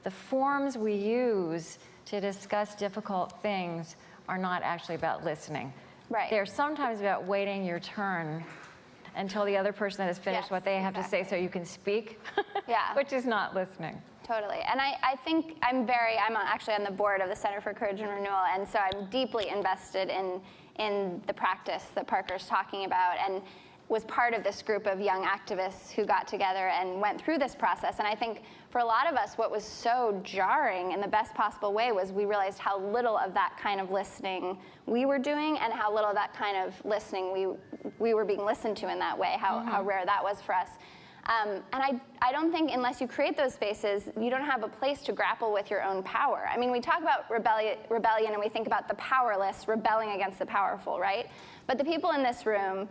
the forms we use to discuss difficult things are not actually about listening. Right. They're sometimes about waiting your turn until the other person has finished what they have to say so you can speak, which is not listening. Totally. And I think I'm actually on the board of the Center for Courage and Renewal, and so I'm deeply invested in the practice that Parker's talking about, and was part of this group of young activists who got together and went through this process. And I think for a lot of us, what was so jarring in the best possible way was we realized how little of that kind of listening we were doing, and how little of that kind of listening we were being listened to in that way, how rare that was for us. And I don't think unless you create those spaces, you don't have a place to grapple with your own power. I mean, we talk about rebellion and we think about the powerless rebelling against the powerful, right? But the people in this room,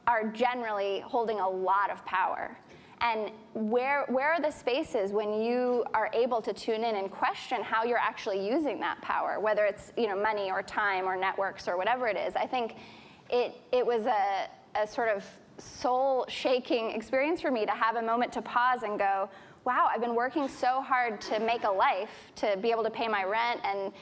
are generally holding a lot of power. And where are the spaces when you are able to tune in and question how you're actually using that power, whether it's money or time or networks or whatever it is? I think it was a sort of soul-shaking experience for me to have a moment to pause and go, wow, I've been working so hard to make a life, to be able to pay my rent and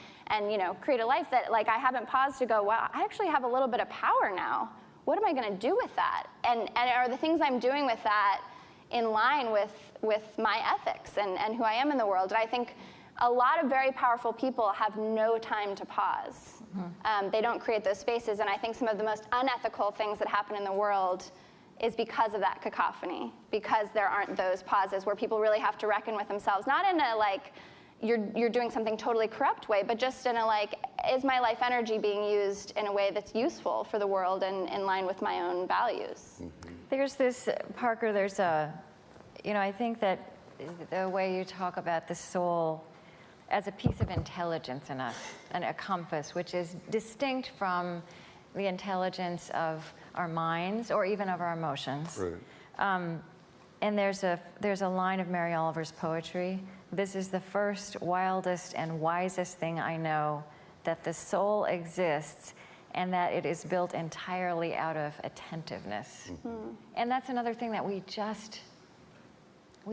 create a life that I haven't paused to go, wow, I actually have a little bit of power now. What am I going to do with that? And are the things I'm doing with that in line with my ethics and who I am in the world? And I think a lot of very powerful people have no time to pause. They don't create those spaces, and I think some of the most unethical things that happen in the world is because of that cacophony, because there aren't those pauses where people really have to reckon with themselves, not in a you're doing something totally corrupt way, but just in a is my life energy being used in a way that's useful for the world and in line with my own values? There's this, Parker, I think that the way you talk about the soul as a piece of intelligence in us, and a compass, which is distinct from the intelligence of our minds or even of our emotions. Right. And there's a line of Mary Oliver's poetry. This is the first, wildest, and wisest thing I know, that the soul exists and that it is built entirely out of attentiveness. And that's another thing that we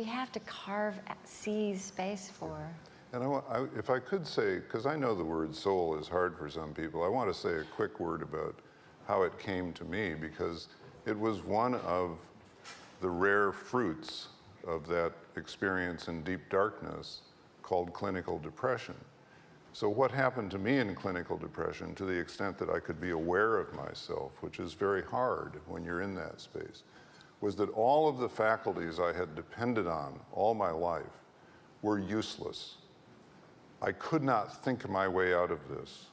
have to seize space for. And if I could say, because I know the word soul is hard for some people, I want to say a quick word about how it came to me, because it was one of the rare fruits of that experience in deep darkness called clinical depression. So what happened to me in clinical depression, to the extent that I could be aware of myself, which is very hard when you're in that space, was that all of the faculties I had depended on all my life were useless. I could not think my way out of this.